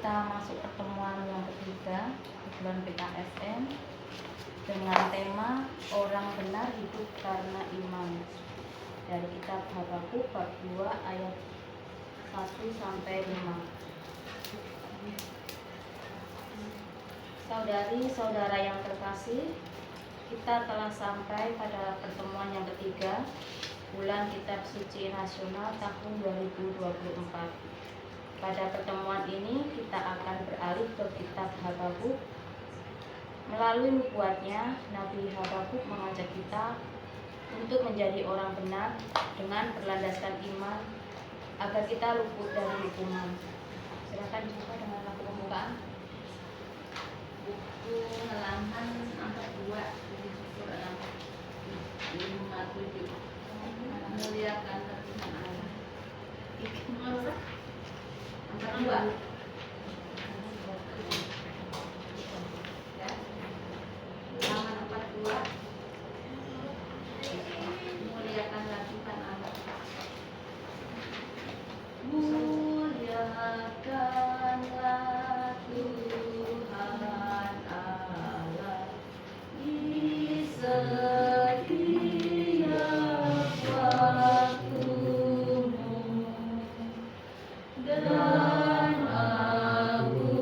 kita masuk pertemuan yang ketiga di bulan PKSN dengan tema Orang Benar Hidup Karena Iman dari kitab Habakuk bab 2 ayat 1 sampai 5. Saudari-saudara yang terkasih, kita telah sampai pada pertemuan yang ketiga bulan Kitab Suci Nasional tahun 2024. Pada pertemuan ini kita akan beralih ke kitab Habakuk. Melalui nubuatnya, Nabi Habakuk mengajak kita untuk menjadi orang benar dengan berlandaskan iman agar kita luput dari hukuman. Silakan dibuka dengan lagu pembukaan. Buku halaman 42 Quran 57. Muliakan Tuhan Allah. Angka 2. Ya. Halaman 42. Muliakanlah Tuhan Allah. Muliakanlah Tuhan Allah di setiap waktumu dan agunglah nama-Mu di sepanjang hidupmu. Adalah kepada Tuhan ku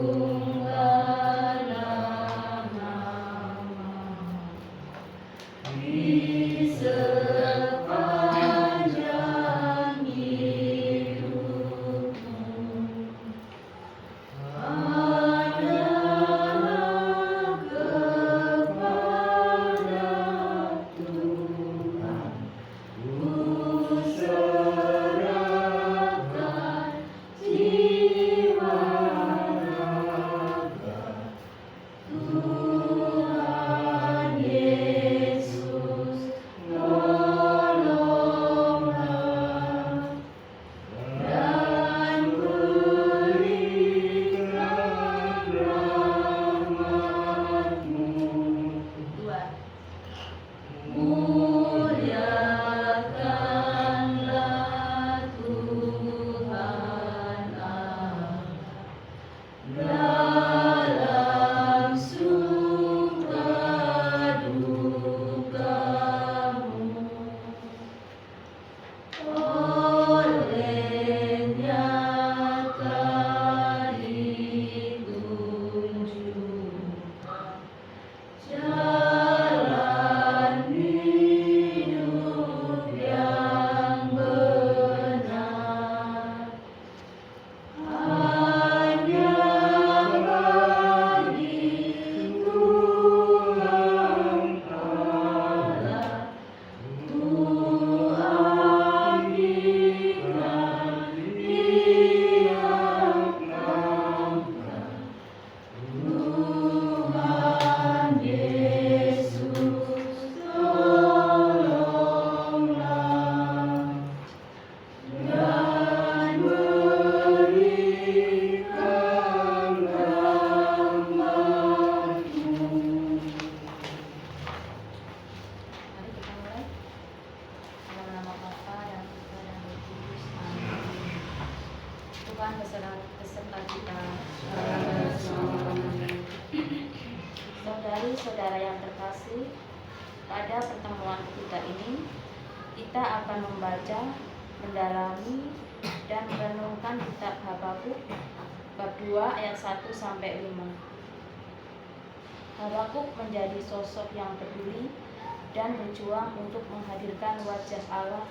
serahkan jiwa raga. Tuhan Yesus, tolonglah dan berikan rahmat-Mu. 2. Muliakanlah Tuhan Allah dalam suka dukamu. Olehnya telah ditunjukkan jalan hidup yang benar. Hanya bagi Tuhan Allah ku ambilkan tiap langkah. Tuhan Yesus, tolonglah dan berikan rahmat-Mu. Mari kita mulai. Dalam nama Bapa dan Putra dan Roh Kudus. Amin. Tuhan beserta kita. Saudari-saudara yang terkasih, pada pertemuan ketiga ini kita akan membaca, mendalami, dan merenungkan kitab Habakuk bab 2 ayat 1 sampai 5. Habakuk menjadi sosok yang peduli dan berjuang untuk menghadirkan wajah Allah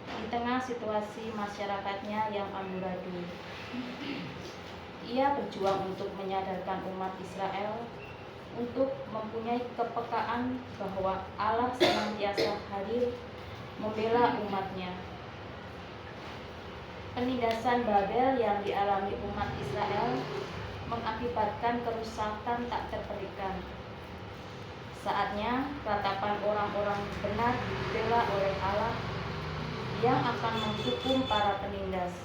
di tengah situasi masyarakatnya yang amburadul. Ia berjuang untuk menyadarkan umat Israel untuk mempunyai kepekaan bahwa Allah senantiasa hadir membela umatnya. Penindasan Babel yang dialami umat Israel mengakibatkan kerusakan tak terperikan. Saatnya ratapan orang-orang benar dibela oleh Allah yang akan menghukum para penindas.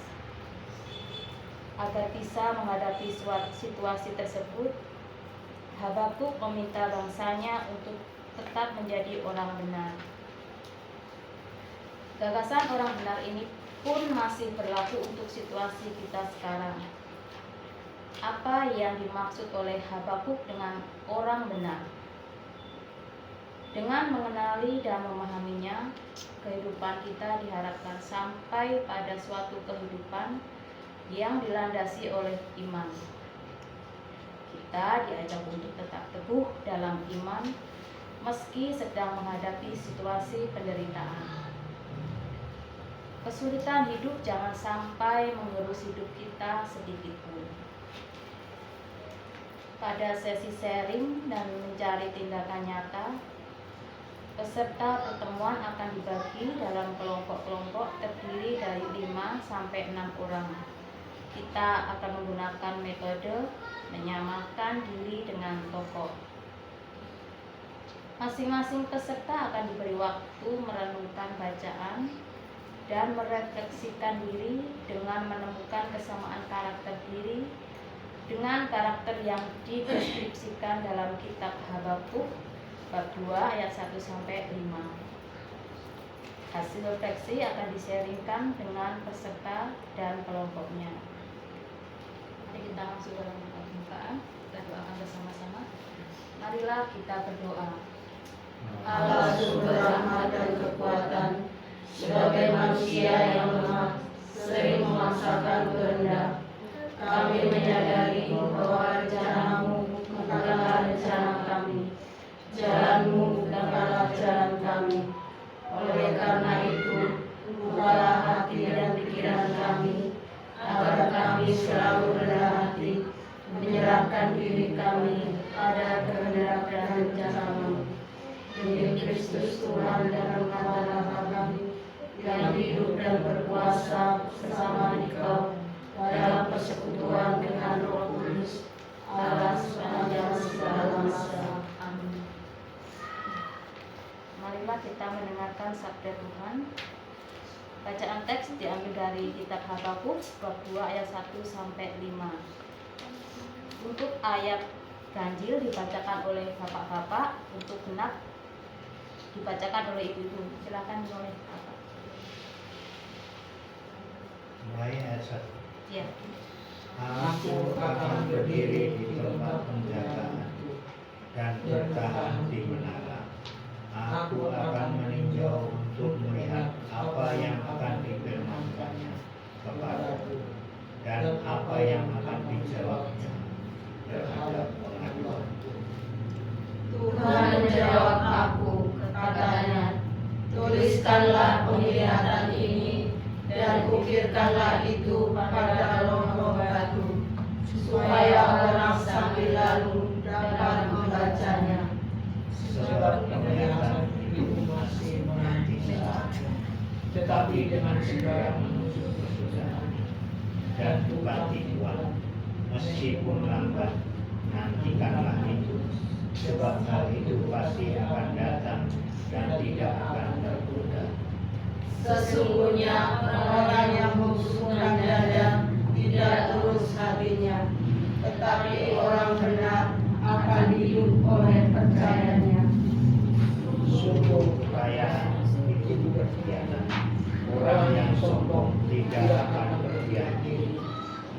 Agar bisa menghadapi situasi tersebut, Habakuk meminta bangsanya untuk tetap menjadi orang benar. Gagasan orang benar ini pun masih berlaku untuk situasi kita sekarang. apa yang dimaksud oleh Habakuk dengan orang benar. Dengan mengenali dan memahaminya, kehidupan kita diharapkan sampai pada suatu kehidupan yang dilandasi oleh iman. Kita diajak untuk tetap teguh dalam iman meski sedang menghadapi situasi penderitaan. Kesulitan hidup jangan sampai mengerus hidup kita sedikit pun. Pada sesi sharing dan mencari tindakan nyata, peserta pertemuan akan dibagi dalam kelompok-kelompok terdiri dari 5 sampai 6 orang. Kita akan menggunakan metode menyamakan diri dengan tokoh. Masing-masing peserta akan diberi waktu merenungkan bacaan dan merefleksikan diri dengan menemukan kesamaan karakter diri dengan karakter yang dideskripsikan dalam kitab Habakuk bab 2 ayat 1 sampai 5. Hasil refleksi akan di-sharingkan dengan peserta dan kelompoknya. Mari kita masuk dalam pembukaan, kita doakan bersama-sama. Marilah kita berdoa. Allah sumber rahmat dan kekuatan, sebagai manusia yang lemah sering memaksakan kehendak, kami menyadari bahwa rencanamu bukanlah rencana kami, jalanmu bukanlah jalan kami. Oleh karena itu, bukalah hati dan pikiran kami, agar kami selalu rendah hati, menyerahkan diri kami pada kehendak dan rencanamu. Demi Kristus Tuhan dan Pengacara kami, yang hidup dan berkuasa bersama Dikau dalam persekutuan dengan Roh Kudus, Allah sepanjang segala masa. Amin. Marilah kita mendengarkan sabda Tuhan. Bacaan teks diambil dari kitab Habakuk bab 2 ayat 1 sampai 5. Untuk ayat ganjil dibacakan oleh bapak-bapak, untuk genap dibacakan oleh ibu-ibu. Silakan oleh Bapak. Mulai ayat 1. Ya. Aku akan berdiri di tempat penjagaan dan bertahan di menara. Aku akan meninjau untuk melihat apa yang akan difirmankannya kepadaku dan apa yang akan dijawabnya terhadap pengaduanku. Tuhan menjawab aku, katanya, tuliskanlah penglihatan ini dan ukirkanlah itu pada loh batu, supaya orang sambil lalu dapat membacanya. Sebab penglihatan itu masih menanti saatnya, tetapi dengan segera menuju kesudahan dan bukan tipuan. Meskipun lambat, nantikanlah itu, sebab hal itu pasti akan datang dan tidak akan tertunda. Sesungguhnya orang yang membusungkan dada tidak lurus hatinya, tetapi orang benar akan hidup oleh percayanya. Sungguh kekayaan itu berkhianat. Orang yang sombong tidak akan berdiam diri.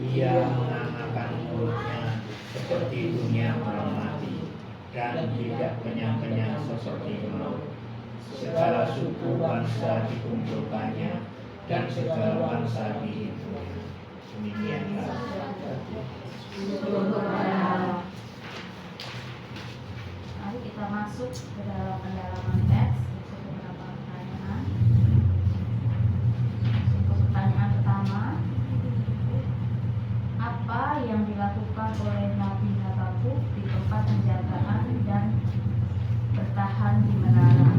Ia mengangakan mulutnya seperti dunia meremati dan tidak kenyang-kenyang seperti maut. Segala suku bangsa dikumpulkannya dan segala bangsa dihitungnya. Demikianlah. Mari kita masuk ke dalam pendalaman teks. Untuk beberapa pertanyaan. Untuk pertanyaan pertama, apa yang dilakukan oleh Nabi Habakuk di tempat penjagaan dan bertahan di menara?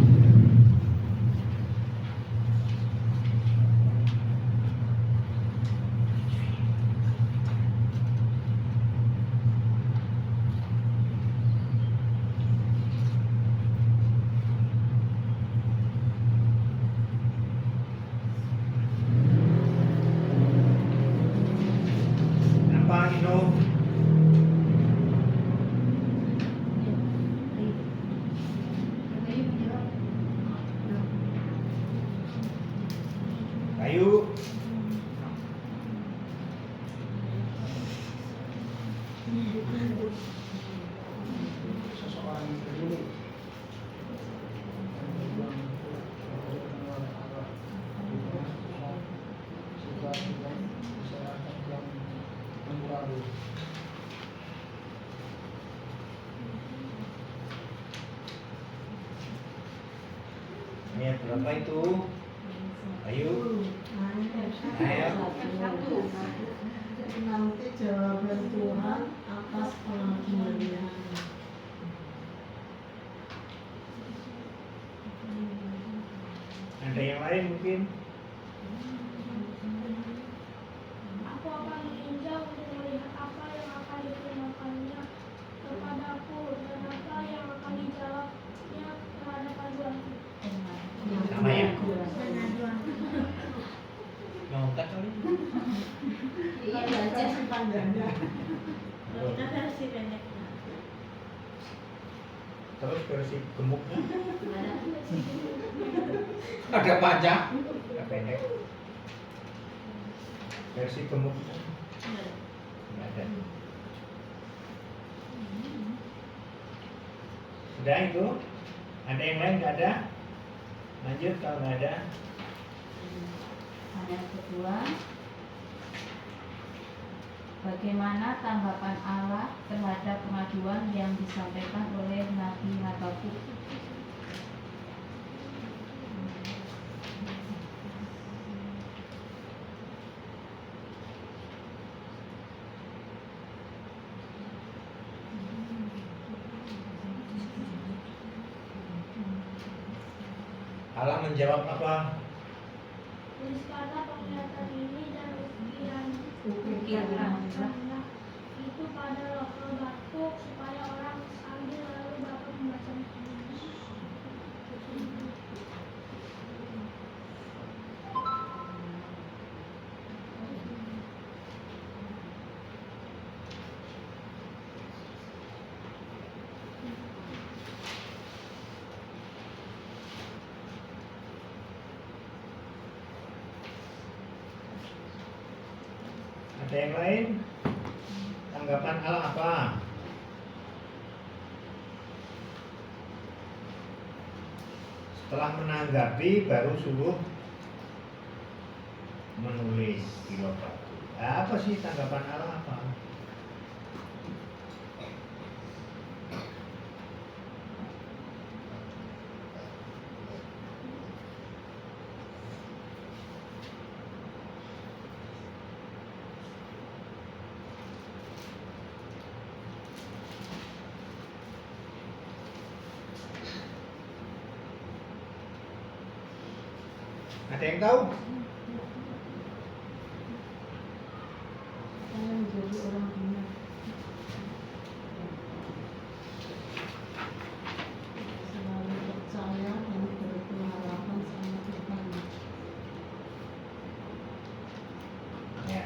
seseorang yang peduli. Situasi dan masyarakat yang mengurangi. Ayat berapa itu? Ayo. Nanti jawaban Tuhan atas pengakuannya. Ada yang lain mungkin? Aku akan meninjau untuk melihat apa yang akan diterima-Nya kepadaku dan apa yang akan dijawabnya terhadap aduanku. Sama ya? Pengaduan. Nyontek kali. Iya, baca panjangnya. Kita versi pendeknya. Terus versi gemuknya? Ada. Ada panjang? Ada pendek. Versi gemuknya? Nggak ada. Sudah itu? Ada yang lain nggak ada? Lanjut kalau nggak ada. Ayat kedua, bagaimana tanggapan Allah terhadap pengaduan yang disampaikan oleh Nabi Habakuk? Allah menjawab apa? Tuliskanlah penglihatan ini dan Ukiran. itu pada lokal batu supaya orang ambil lalu dapat membacanya. Ada yang lain? Tanggapan Allah apa? Setelah menanggapi baru suruh menulis di logat. Apa sih tanggapan Allah apa? Ada yang tahu? Saya menjadi orang benar. Selalu percaya dan berpengharapan sama Tuhan. Ya.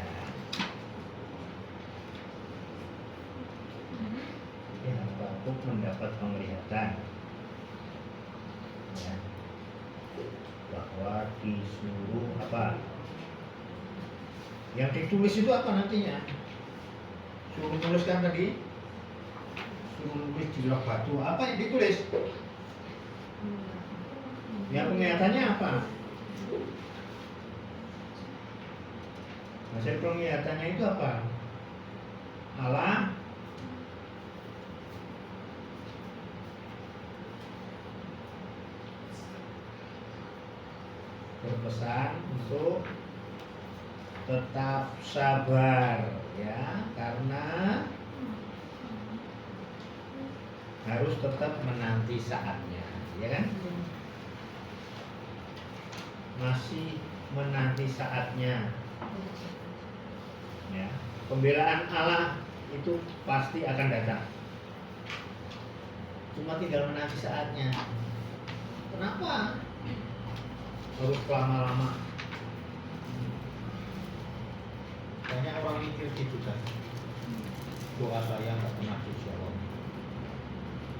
Habakuk mendapat penglihatan. Ya. Bahwa disuruh apa? Yang ditulis itu apa nantinya? Suruh tuliskan tadi. Suruh nulis di blok batu. Apa yang ditulis? Yang penglihatannya apa? Hasil penglihatannya itu apa? Allah berpesan untuk tetap sabar ya, karena harus tetap menanti saatnya, ya kan? Masih menanti saatnya. Ya, pembelaan Allah itu pasti akan datang. Cuma tinggal menanti saatnya. Kenapa harus lama-lama? Banyak orang mikir gitu kan. Doa saya nggak pernah dijawab.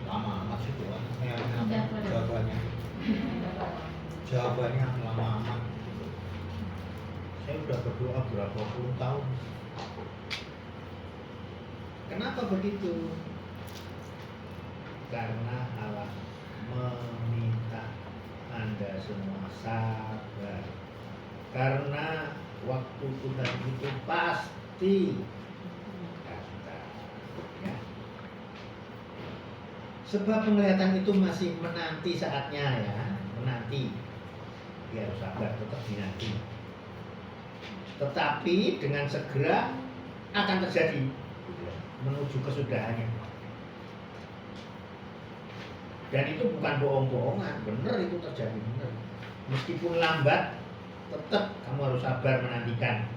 Lama amat sih doa. Jawabannya lama amat. Saya udah berdoa berapa puluh tahun. Kenapa begitu? Karena Allah meminta Anda semua sabar. Karena waktu Tuhan itu pasti datang. Ya. Sebab penglihatan itu masih menanti saatnya ya, menanti. Dia harus sabar, tetap dinanti. Tetapi dengan segera akan terjadi menuju kesudahannya. Dan itu bukan bohong-bohongan, benar itu terjadi benar. Meskipun lambat, tetap kamu harus sabar menantikan.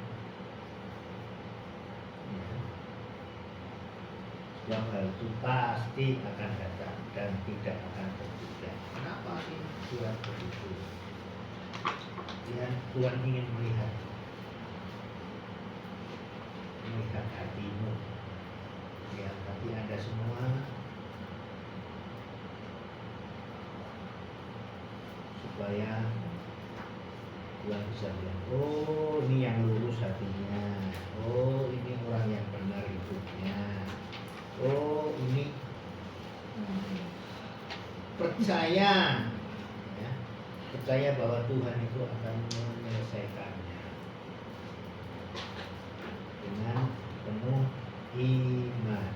Yang hal itu pasti akan datang dan tidak akan tertunda. Kenapa sih Tuhan begitu? Tuhan ingin melihat hatimu, melihat hati Anda semua, supaya Tuhan bisa bilang, oh ini yang lurus hatinya, oh ini orang yang benar hidupnya, oh ini percaya, ya, percaya bahwa Tuhan itu akan menyelesaikannya dengan penuh iman.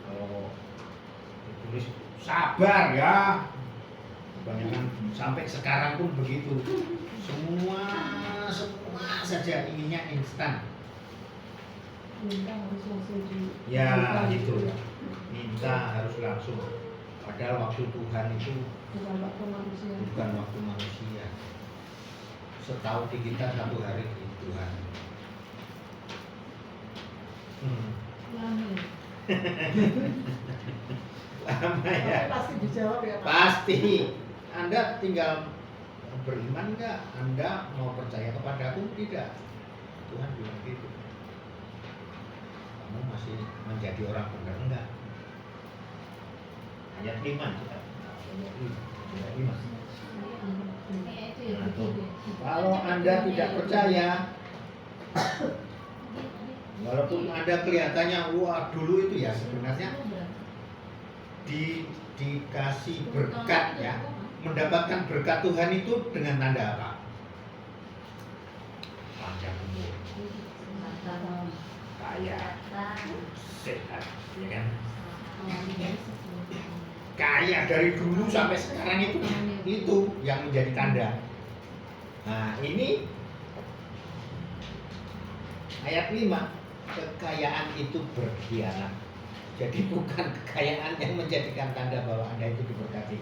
Kalau ditulis sabar ya, kebanyakan sampai sekarang pun begitu. Semua saja inginnya instan. Minta harus langsung Ya gitu, minta harus langsung. Padahal waktu Tuhan itu bukan waktu manusia. bukan waktu manusia. Setahu di kita 1 hari di Tuhan. Lama. Lama ya. Pasti dijawab ya Pak. Pasti. Anda tinggal beriman enggak? Anda mau percaya kepadaku tidak? Tuhan bilang gitu. Kamu masih menjadi orang benar enggak? Ayat 5 kita. Ayat 5. Nah, tuh. Kalau Anda tidak percaya, walaupun Anda kelihatannya wah dulu itu ya sebenarnya dikasih berkat ya, mendapatkan berkat Tuhan itu dengan tanda apa? Panjang umur, kaya, sehat, ya kan? Kaya dari dulu sampai sekarang itu yang menjadi tanda. Nah ini ayat 5, kekayaan itu berkhianat. Jadi bukan kekayaan yang menjadikan tanda bahwa Anda itu diberkati.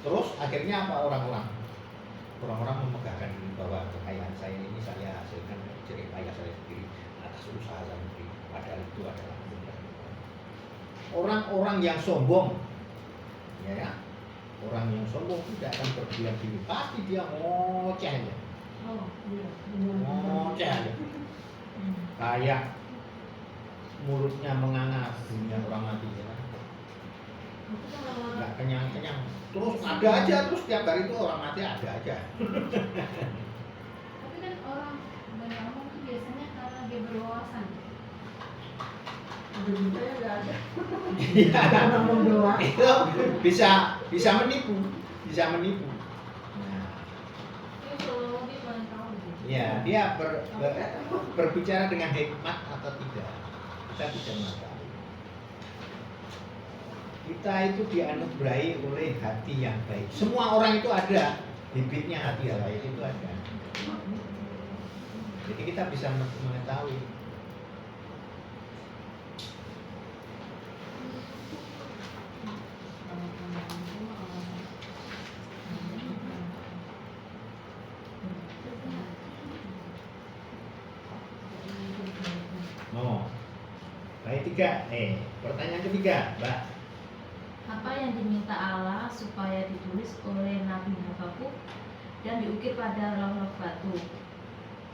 Terus akhirnya apa orang-orang? Orang-orang memegahkan diri bahwa kekayaan saya ini saya hasilkan dari jerih payah saya sendiri atas usaha saya sendiri. Padahal itu adalah orang-orang yang sombong, ya, orang yang sombong tidak akan berdiam diri, pasti dia ngoceh aja, ngoceh aja, kayak mulutnya menganga dunia orang mati, ya. Nggak kenyang-kenyang, terus ada aja, terus tiap hari itu orang mati ada aja. Tapi kan orang banyak ngomong tuh biasanya karena dia berwawasan. Ada juga yang nggak ada. Iya. Ngomong doang. Itu bisa menipu, bisa menipu. Nah, Itu selalu dia paling tahu gitu. ya dia berbicara dengan hikmat atau tidak, kita tidak mengetahui. Kita itu dianugerahi oleh hati yang baik. Semua orang itu ada bibitnya hati yang baik itu ada. Jadi kita bisa mengetahui. Baik 3. Pertanyaan ketiga, Mbak. Apa yang diminta Allah supaya ditulis oleh Nabi Habakuk dan diukir pada log-log batu?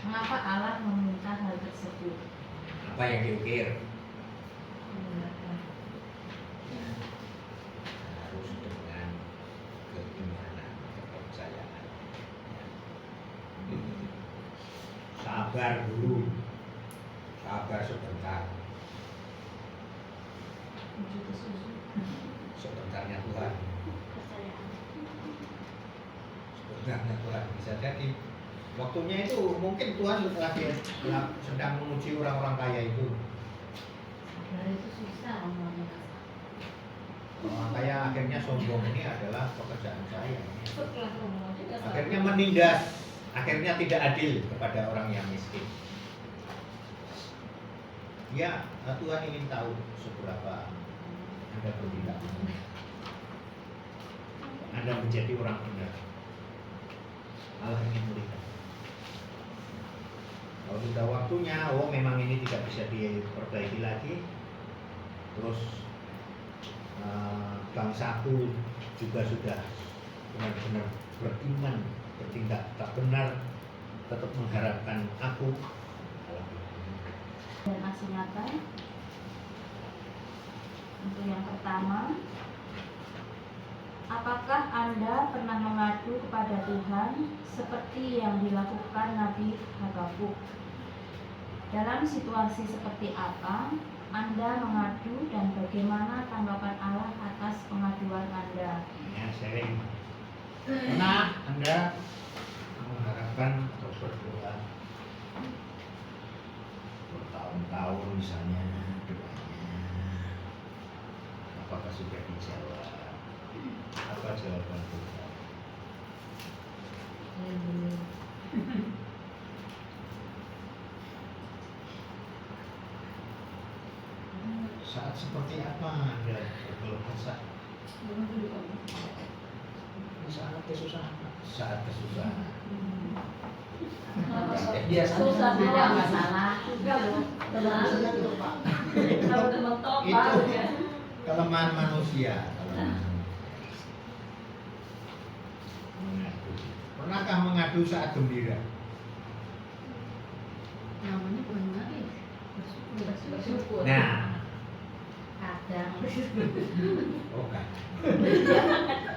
Mengapa Allah meminta hal tersebut? Apa yang diukir? Harus sabar dulu, sabar sebentar. Sebentarnya Tuhan, sebenarnya Tuhan bisa jadi waktunya itu mungkin Tuhan lagi sedang menguji orang-orang kaya itu. Sabar itu susah ngomongnya. Orang kaya akhirnya sombong, ini adalah pekerjaan saya. Setelah ngomong juga Akhirnya menindas, akhirnya tidak adil kepada orang yang miskin. Ya, Tuhan ingin tahu seberapa Anda bertindak. Anda menjadi orang benar. Allah ingin melihat. Kalau sudah waktunya, oh memang ini tidak bisa diperbaiki lagi. Terus bangsaku juga sudah benar-benar beriman, bertindak tak benar, tetap mengharapkan aku. dan aksi nyata. Untuk yang pertama, apakah Anda pernah mengadu kepada Tuhan seperti yang dilakukan Nabi Habakuk? Dalam situasi seperti apa Anda mengadu dan bagaimana tanggapan Allah atas pengaduan Anda? Ya, sharing. Pernah Anda mengharapkan atau berdoa bertahun-tahun misalnya doanya, apakah sudah dijawab? Apa jawaban Tuhan? Saat seperti apa Anda berkeluh kesah? Saat kesusahan. Saat kesusahan. Biasa. Susah ada masalah juga loh. Termasuk itu Pak. Kalau udah mentok Itu baru ya. kelemahan manusia. Mengadu. Pernahkah mengadu saat gembira? Namanya bukan ngadu. Bersyukur. Nah, Kadang. oh kan.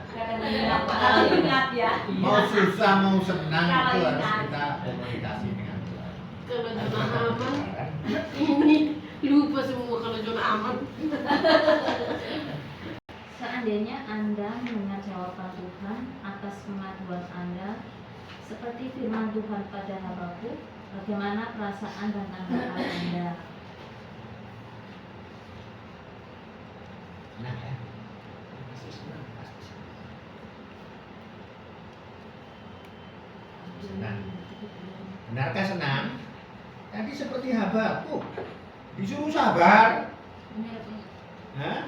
Kadang-kadang kalau ingat ya. Mau susah mau senang Kalau itu harus ingat. kita komunikasi dengan Tuhan. Kalau Ada zona aman, kebenaran. ini lupa semua kalau zona aman. Seandainya Anda mendengar jawaban Tuhan atas pengaduan Anda, seperti firman Tuhan pada Habakuk, bagaimana perasaan dan tanggapan Anda? Nah ya. Senang. Benarkah senang? Tadi seperti Habakuk disuruh sabar. Hah?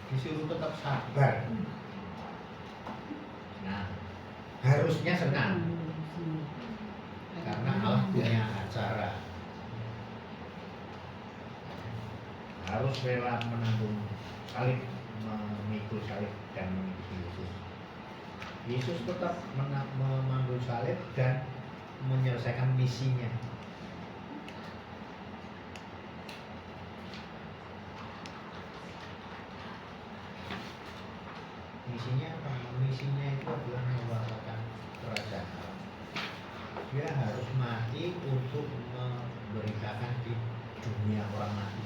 Disuruh tetap sabar. Nah, harusnya senang karena Allah punya acara. Harus rela menanggung salib, memikul salib dan mengikuti Yesus. Yesus tetap memanggul salib dan menyelesaikan misinya. Misinya apa? Misinya itu adalah membawakan kerajaan Allah. Dia harus mati untuk memberitakan di dunia orang mati.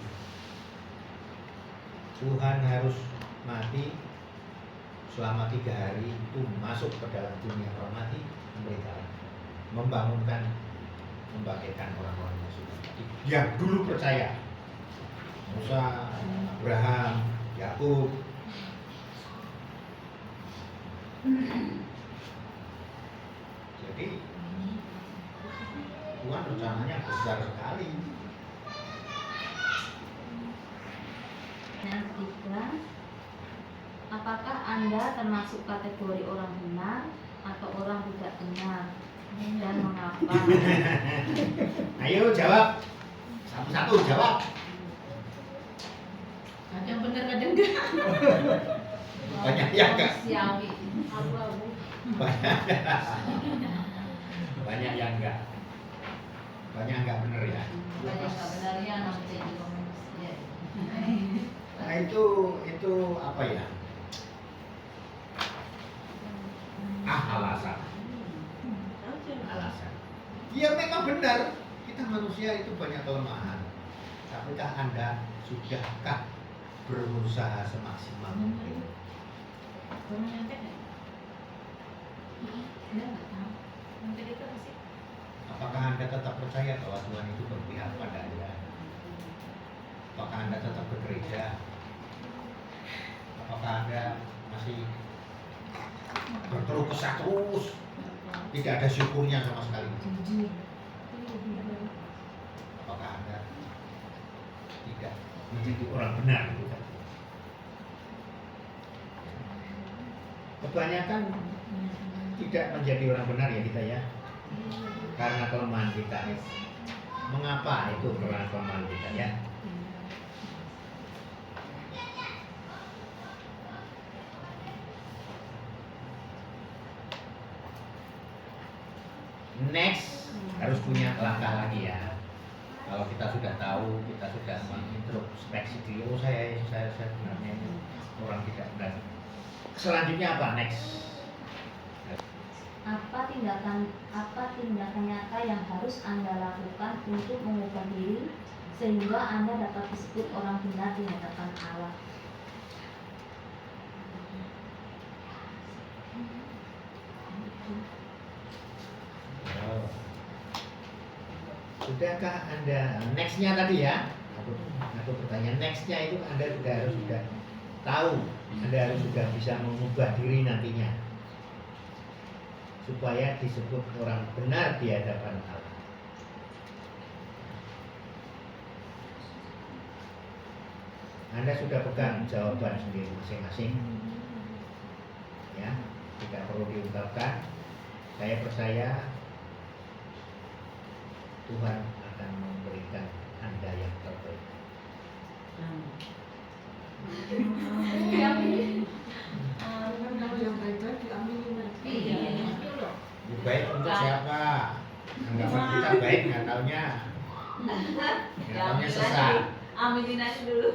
Tuhan harus mati selama 3 hari itu masuk ke dalam dunia orang mati, memberitakan, membangunkan, membangkitkan orang-orang yang sudah mati. Yang dulu percaya, Musa, Abraham, Yakub. Jadi Tuhan rencananya besar sekali. Yang ketiga, apakah Anda termasuk kategori orang benar atau orang tidak benar dan mengapa? Ayo jawab, satu-satu jawab. Kadang benar, kadang enggak. Banyak yang enggak. Siawi, abu-abu. Banyak yang enggak. Banyak enggak benar ya. Banyak nggak benarnya nanti di komen. Ya. Nah itu apa ya? Alasan. Ya memang benar, kita manusia itu banyak kelemahan. Tapikah Anda sudahkah berusaha semaksimal mungkin? Belum nyampe nggak? Dia nggak tahu. Nyampe itu apa sih? Apakah Anda tetap percaya bahwa Tuhan itu berpihak pada Anda? Apakah Anda tetap bergereja? Apakah Anda masih berkeluh kesah terus? Tidak ada syukurnya sama sekali. Apakah Anda tidak menjadi orang benar gitu kan? Kebanyakan tidak menjadi orang benar ya kita ya, karena kelemahan kita. Mengapa itu karena kelemahan kita ya? Next harus punya langkah lagi ya. Kalau kita sudah tahu, kita sudah mengintrospeksi diri, oh saya sebenarnya ini orang tidak benar. Selanjutnya apa? Next. Apa tindakan nyata yang harus Anda lakukan untuk mengubah diri sehingga Anda dapat disebut orang benar di hadapan Allah? Oh. Sudahkah Anda nextnya tadi ya? Aku bertanya nextnya itu Anda sudah tahu, Anda harus sudah bisa mengubah diri nantinya supaya disebut orang benar di hadapan Allah. Anda sudah pegang jawaban sendiri masing-masing, ya, tidak perlu diungkapkan. Saya percaya Tuhan akan memberikan Anda yang terbaik. Kalau yang baik-baik diaminin aja. Lebih baik untuk siapa? Anggapan kita baik, nggak taunya sesat. Aminin aja dulu.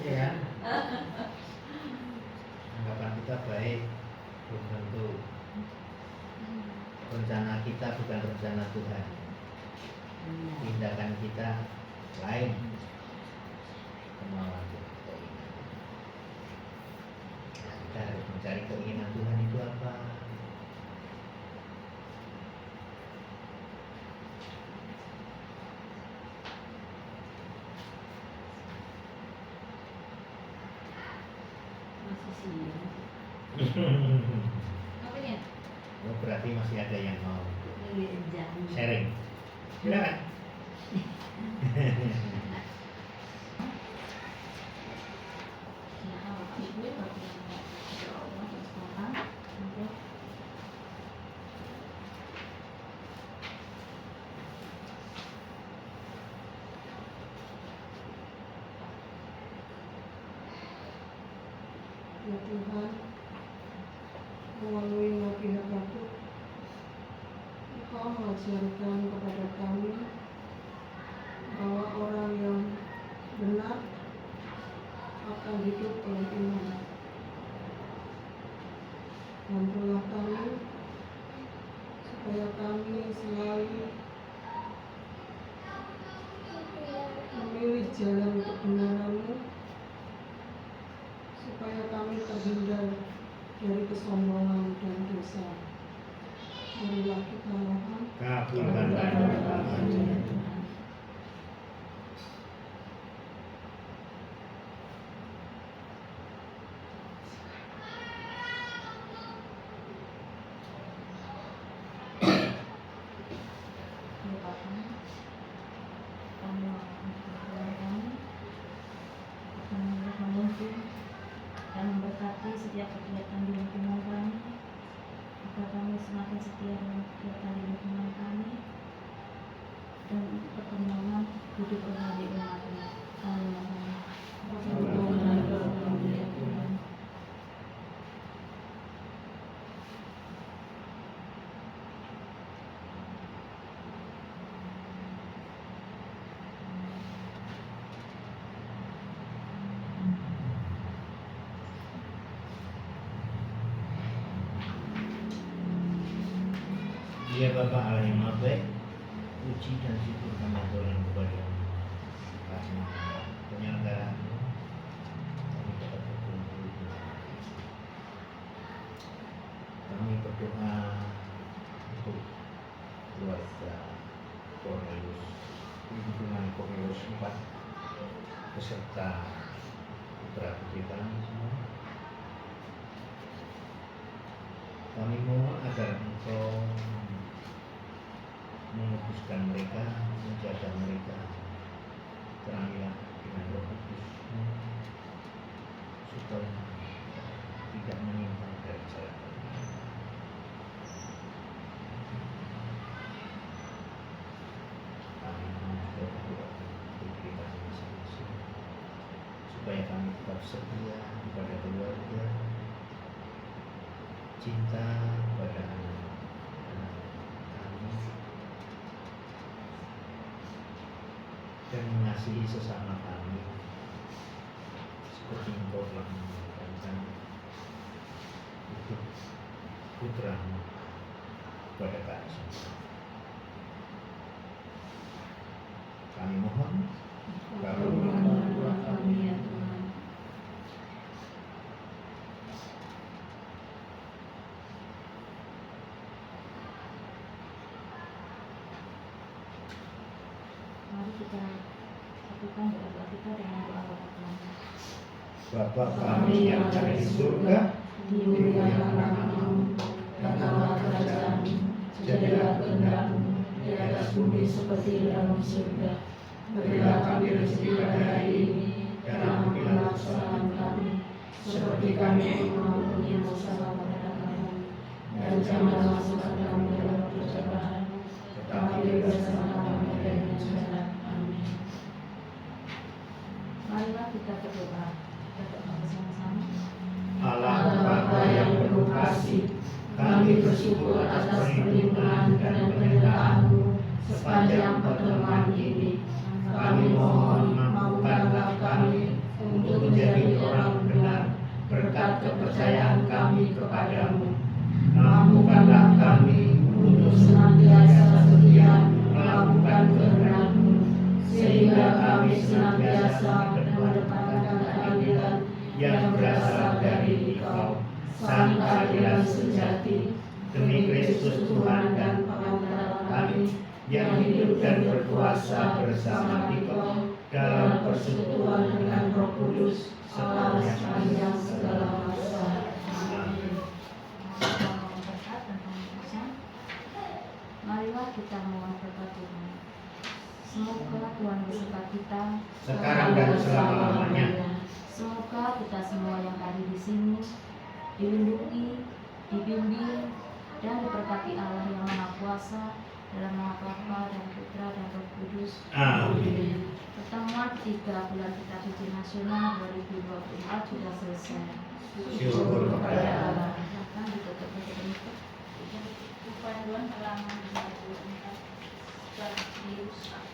Iya. Anggapan kita baik, belum tentu. Rencana kita bukan rencana Tuhan. Tindakan kita lain. Kemauan kita. Kita harus mencari keinginan Tuhan itu apa. Apa ya? Oh, berarti masih ada yang mau sharing. Silakan. Ya Tuhan, melalui Nabi Habakuk, Engkau mengajarkan kepada kami bahwa orang yang benar akan hidup oleh iman. Bantulah kami supaya kami selalu memilih jalan kebenaran-Mu, supaya kami terhindar dari kesombongan dan dosa. Marilah kita mohon. Kabulkan doa kami. Dan memberkati setiap kegiatan di lingkungan kami, agar kami semakin setia dengan kegiatan di lingkungan kami dan perkembangan hidup orang di umatmu. Amin. Ya Bapa Allah yang Maha Baik, puji dan syukur kami aturkan kepada-Mu karena penyelenggaraan-Mu kami dapat berkumpul di dalam. Kami berdoa untuk keluarga Cornelius, hubungan Cornelius 4 beserta putra putri kami semua. Kami mohon agar Engkau menguduskan mereka, menjaga mereka, terangilah dengan Roh Kudus-Mu supaya tidak menyimpang dari jalan. Kami mohon juga berdoa untuk kita masing-masing supaya kami tetap setia kepada keluarga, cinta kepada anak-anak kami, dan mengasihi sesama kami seperti Engkau telah mengajarkan hidup putra-Mu kepada kami semua. Kami mohon Kabulkanlah doa kami ya Tuhan. Mari kita lakukan doa kita dengan doa Bapa kami. Bapa kami yang ada di surga, Dimuliakan namamu, datanglah kerajaan-Mu, jadilah kehendak-Mu di atas bumi seperti di dalam surga. Berilah kami rezeki pada hari ini, dan ampunilah kesalahan kami, seperti kami mengampuni yang bersalah kepada kami. Dan janganlah masukkan kami dalam pencobaan, tetapi bebaskanlah kami dari yang jahat. Amin. Marilah kita berdoa. Kita berdoa bersama-sama. Allah Allah Bapa yang penuh kasih, kami bersyukur atas perlindungan dan penyertaan-Mu sepanjang pertemuan ini. Kami mohon mampukanlah kami untuk menjadi orang benar berkat kepercayaan kami kepadamu. Mampukanlah kami untuk senantiasa setia melakukan kehendak-Mu, sehingga kami senantiasa mengedepankan keadilan yang berasal dari Engkau, Sang Keadilan sejati, demi Kristus Tuhan dan pengantara kami, yang hidup dan berkuasa bersama Engkau dalam persekutuan dengan Roh Kudus, Allah sepanjang segala masa. Amin. Berkat dan pengurusan. Marilah kita mohon berkat Tuhan. Semoga Tuhan beserta kita sekarang dan selama-lamanya. Semoga kita semua yang hadir di sini dilindungi, dibimbing, dan diberkati Allah yang Maha Kuasa dalam nama Bapa dan Putra dan Roh Kudus. Amin. Pertemuan 3 bulan Kitab Suci Nasional 2024 sudah selesai. Syukur kepada Allah. Silakan ditutup untuk panduan halaman 54 secara dirusak.